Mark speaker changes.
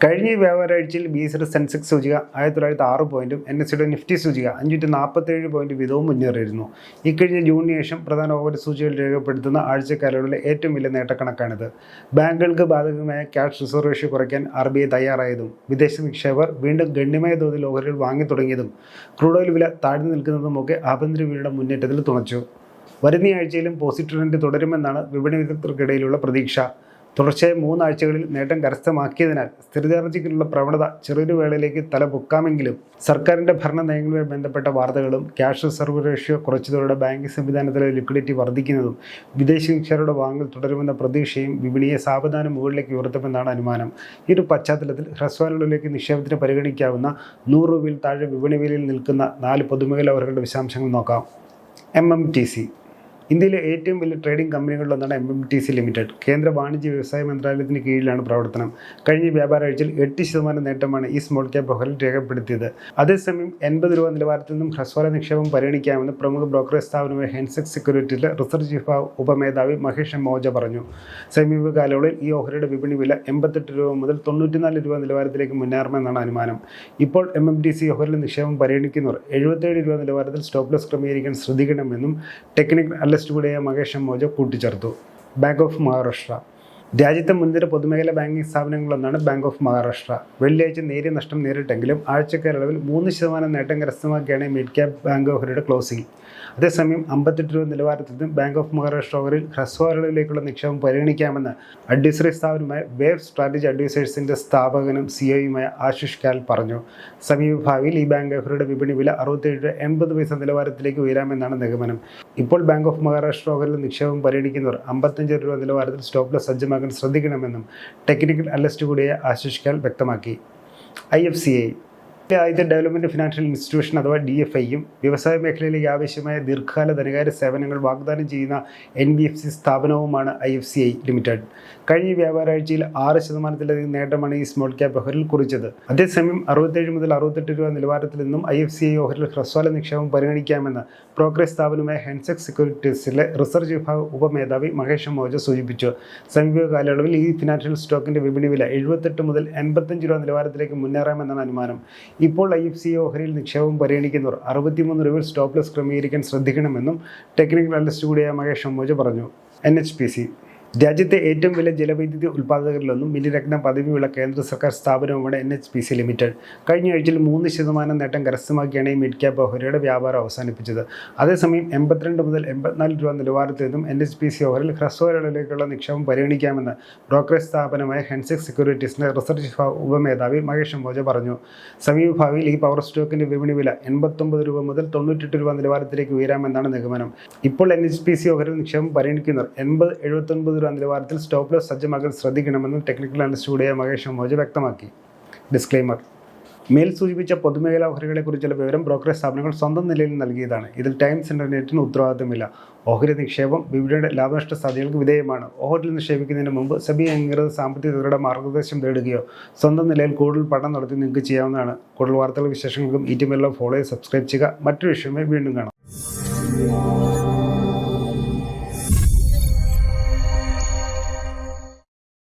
Speaker 1: കഴിഞ്ഞ വ്യാപാരാഴ്ചയിൽ BSEയുടെ സെൻസെക്സ് സൂചിക 1906 പോയിന്റും NSEയുടെ നിഫ്റ്റി സൂചിക 547 പോയിന്റ് വീതവും മുന്നേറിയിരുന്നു. ഇക്കഴിഞ്ഞ ജൂണിന് ശേഷം പ്രധാന ഓഹരി സൂചികകൾ രേഖപ്പെടുത്തുന്ന ആഴ്ചക്കാലയളവിലെ ഏറ്റവും വലിയ നേട്ടക്കണക്കാണിത്. ബാങ്കുകൾക്ക് ബാധകമായ ക്യാഷ് റിസർവ് റേഷ്യോ കുറയ്ക്കാൻ RBI തയ്യാറായതും വിദേശ നിക്ഷേപകർ വീണ്ടും ഗണ്യമായ തോതിൽ ഓഹരികൾ വാങ്ങി തുടങ്ങിയതും ക്രൂഡ് ഓയിൽ വില താഴ്ന്നു നിൽക്കുന്നതുമൊക്കെ ആഭ്യന്തര വിപണിയുടെ മുന്നേറ്റത്തിൽ തുണച്ചു. വരുന്ന ആഴ്ചയിലും പോസിറ്റീവ് ട്രെൻഡ് തുടരുമെന്നാണ് വിപണി വിദഗ്ധർക്കിടയിലുള്ള പ്രതീക്ഷ. തുടർച്ചയായ 3 ആഴ്ചകളിൽ നേട്ടം കരസ്ഥമാക്കിയതിനാൽ സ്ഥിരതയാർജിക്കാനുള്ള പ്രവണത ചെറിയൊരു വേളയിലേക്ക് തലപൊക്കാമെങ്കിലും സർക്കാരിൻ്റെ ഭരണ നയങ്ങളുമായി ബന്ധപ്പെട്ട വാർത്തകളും ക്യാഷ് റിസർവ് റേഷ്യോ കുറച്ചതോടെ ബാങ്കിംഗ് സംവിധാനത്തിലെ ലിക്വിഡിറ്റി വർദ്ധിക്കുന്നതും വിദേശ നിക്ഷേപകരുടെ വാങ്ങൽ തുടരുമെന്ന പ്രതീക്ഷയും വിപണിയെ സാവധാനം മുകളിലേക്ക് ഉയർത്തുമെന്നാണ് അനുമാനം. ഈ ഒരു പശ്ചാത്തലത്തിൽ ഹ്രസ്വകാലങ്ങളിലേക്ക് നിക്ഷേപത്തിന് പരിഗണിക്കാവുന്ന 100 രൂപയിൽ താഴെ വിപണി വിലയിൽ നിൽക്കുന്ന 4 പൊതുമേഖലാ ഓഹരികളുടെ വിശദാംശങ്ങൾ നോക്കാം. MMTC ഇന്ത്യയിലെ ഏറ്റവും വലിയ ട്രേഡിംഗ് കമ്പനികളിലൊന്നാണ് MMTC ലിമിറ്റഡ്. കേന്ദ്ര വാണിജ്യ വ്യവസായ മന്ത്രാലയത്തിന് കീഴിലാണ് പ്രവർത്തനം. കഴിഞ്ഞ വ്യാപാരാഴ്ചയിൽ 8% നേട്ടമാണ് ഈ സ്മോൾ ക്യാപ്പ് ഓഹരിൽ രേഖപ്പെടുത്തിയത്. അതേസമയം 80 രൂപ നിലവാരത്തിൽ നിന്നും ഹ്രസ്വകാല നിക്ഷേപം പരിഗണിക്കാമെന്ന് പ്രമുഖ ബ്രോക്കറേജ് സ്ഥാപനമായ ഹെൻസെക്സ് സെക്യൂരിറ്റിയിലെ റിസർച്ച് വിഭാഗം ഉപമേധാവി മഹേഷ് മോജ പറഞ്ഞു. സമീപ കാലയളവിൽ ഈ ഓഹരിയുടെ വിപണി വില 88 രൂപ മുതൽ 94 രൂപ നിലവാരത്തിലേക്ക് മുന്നേറുമെന്നാണ് അനുമാനം. ഇപ്പോൾ MMTC ഓഹരിയിൽ നിക്ഷേപം പരിഗണിക്കുന്നവർ 77 രൂപ നിലവാരത്തിൽ സ്റ്റോപ്പ് ലോസ് ക്രമീകരിക്കാൻ ശ്രദ്ധിക്കണമെന്നും ടെക്നിക്കൽ കൂടിയ മഹേഷ് മോജ കൂട്ടിച്ചേർത്തു. ബാങ്ക് ഓഫ് മഹാരാഷ്ട്ര രാജ്യത്തെ മുൻനിര പൊതുമേഖലാ ബാങ്കിംഗ് സ്ഥാപനങ്ങളൊന്നാണ് ബാങ്ക് ഓഫ് മഹാരാഷ്ട്ര. വെള്ളിയാഴ്ച നേരിയ നഷ്ടം നേരിട്ടെങ്കിലും ആഴ്ചക്കാലയളവിൽ 3% നേട്ടം കരസ്ഥമാക്കിയാണ് മിഡ് ക്യാപ് ബാങ്ക് ഓഹരിയുടെ ക്ലോസിംഗ്. അതേസമയം 58 രൂപ നിലവാരത്തിൽ നിന്നും ബാങ്ക് ഓഫ് മഹാരാഷ്ട്ര ഓഹരിയിൽ ഹ്രസ്വകാലയളവിലേക്കുള്ള നിക്ഷേപം പരിഗണിക്കാമെന്ന് അഡ്വൈസറി സ്ഥാപനമായ വേവ് സ്ട്രാറ്റജി അഡ്വൈസേഴ്സിൻ്റെ സ്ഥാപകനും CEOയുമായ ആശിഷ് കാൽ പറഞ്ഞു. സമീപ ഭാവിയിൽ ഈ ബാങ്ക് ഓഹരിയുടെ വിപണി വില 67.80 പൈസ നിലവാരത്തിലേക്ക് ഉയരാമെന്നാണ് നിഗമനം. ഇപ്പോൾ ബാങ്ക് ഓഫ് മഹാരാഷ്ട്ര ഓഹരിയിൽ നിക്ഷേപം പരിഗണിക്കുന്നവർ 55 രൂപ നിലവാരത്തിൽ സ്റ്റോപ്പ് ലോസ് സജ്ജമാക്കാൻ ശ്രദ്ധിക്കണമെന്നും ടെക്നിക്കൽ അനലിസ്റ്റ് കൂടിയ ആശിഷ് കാൽ വ്യക്തമാക്കി. IFCI ആദ്യത്തെ ഡെവലപ്മെൻറ്റ് ഫിനാൻഷ്യൽ ഇൻസ്റ്റിറ്റ്യൂഷൻ അഥവാ DFIയും വ്യവസായ മേഖലയിലേക്ക് ആവശ്യമായ ദീർഘകാല ധനകാര്യ സേവനങ്ങൾ വാഗ്ദാനം ചെയ്യുന്ന NBFC സ്ഥാപനവുമാണ് IFCI ലിമിറ്റഡ്. കഴിഞ്ഞ വ്യാപാരാഴ്ചയിൽ 6%-ലധികം നേട്ടമാണ് ഈ സ്മോൾ ക്യാപ്പ് ഓഹരിൽ കുറിച്ചത്. അതേസമയം 67 മുതൽ 68 രൂപ നിലവാരത്തിൽ നിന്നും IFCI ഓഹരിൽ ഹ്രസ്വകാല നിക്ഷേപം പരിഗണിക്കാമെന്ന് ബ്രോക്കറേജ് സ്ഥാപനമായ ഹെൻസെക്സ് സെക്യൂരിറ്റീസിലെ റിസർച്ച് വിഭാഗം ഉപമേധാവി മഹേഷ് മോജ സൂചിപ്പിച്ചു. സമീപ കാലയളവിൽ ഈ ഫിനാൻഷ്യൽ സ്റ്റോക്കിൻ്റെ വിപണി വില 78 മുതൽ 85 രൂപ നിലവാരത്തിലേക്ക് മുന്നേറാമെന്നാണ് അനുമാനം. ഇപ്പോൾ IFCI ഓഹരിയിൽ നിക്ഷേപം പരിഗണിക്കുന്നവർ 63 രൂപയിൽ സ്റ്റോപ്പ് ലോസ് ക്രമീകരിക്കാൻ ശ്രദ്ധിക്കണമെന്നും ടെക്നിക്കൽ അനലിസ്റ്റ് കൂടിയായ മഹേഷ് മോജ പറഞ്ഞു. NHPC രാജ്യത്തെ ഏറ്റവും വലിയ ജലവൈദ്യുതി ഉൽപ്പാദകരിലൊന്നും മില്ലിരത്ന പദവിയുള്ള കേന്ദ്ര സർക്കാർ സ്ഥാപനവുമാണ് NHPC ലിമിറ്റഡ്. കഴിഞ്ഞ ആഴ്ചയിൽ 3% നേട്ടം കരസ്ഥമാക്കിയാണ് ഈ മിഡ് ക്യാപ്പ് ഓഹരിയുടെ വ്യാപാരം അവസാനിപ്പിച്ചത്. അതേസമയം 82 മുതൽ 84 രൂപ നിലവാരത്തിൽ നിന്നും NHPC ഓഹരിൽ ഹ്രസ്വകാലയളവിലേക്കുള്ള നിക്ഷേപം പരിഗണിക്കാമെന്ന് ബ്രോക്കറേജ് സ്ഥാപനമായ ഹെൻസെക്സ് സെക്യൂരിറ്റീസിൻ്റെ റിസർച്ച് ഉപമേധാവി മഹേഷ് മോജ പറഞ്ഞു. സമീപ ഭാവിയിൽ ഈ പവർ സ്റ്റോക്കിൻ്റെ വിപണി വില 89 രൂപ മുതൽ 98 രൂപ നിലവാരത്തിലേക്ക് ഉയരാമെന്നാണ് നിഗമനം. ഇപ്പോൾ NHPC ഓഹരിൽ നിക്ഷേപം പരിഗണിക്കുന്നവർ 80-79 രൂപ നിലവാരത്തിൽ സ്റ്റോപ്പ് ലോസ് സജ്ജമാക്കാൻ ശ്രദ്ധിക്കണമെന്നും ടെക്നിക്കൽ അനലിസ്റ്റ് കൂടിയ മഹേഷ് മോജ വ്യക്തമാക്കി. ഡിസ്ക്ലെയിമർ: മേൽ സൂചിപ്പിച്ച പൊതുമേഖലാ ഓഹരികളെക്കുറിച്ചുള്ള വിവരം ബ്രോക്കറേജ് സ്ഥാപനങ്ങൾ സ്വന്തം നിലയിൽ നൽകിയതാണ്. ഇതിൽ ടൈംസ് ഇന്റർനെറ്റിന് ഉത്തരവാദിത്തമില്ല. ഓഹരി നിക്ഷേപം വിപണിയുടെ ലാഭനഷ്ട സാധ്യതകൾക്ക് വിധേയമാണ്. ഓഹരിയിൽ നിക്ഷേപിക്കുന്നതിന് മുമ്പ് SEBI അംഗീകൃത സാമ്പത്തിക വിദഗ്ധരുടെ മാർഗ്ഗനിർദ്ദേശം തേടുകയോ സ്വന്തം നിലയിൽ കൂടുതൽ പഠനം നടത്തി നിങ്ങൾക്ക് ചെയ്യാവുന്നതാണ്. കൂടുതൽ വാർത്തകളും വിശേഷങ്ങൾക്കും ET മലയാളം ഫോളോ ചെയ്ത് സബ്സ്ക്രൈബ് ചെയ്യുക. മറ്റൊരു വിഷയമായി വീണ്ടും കാണാം.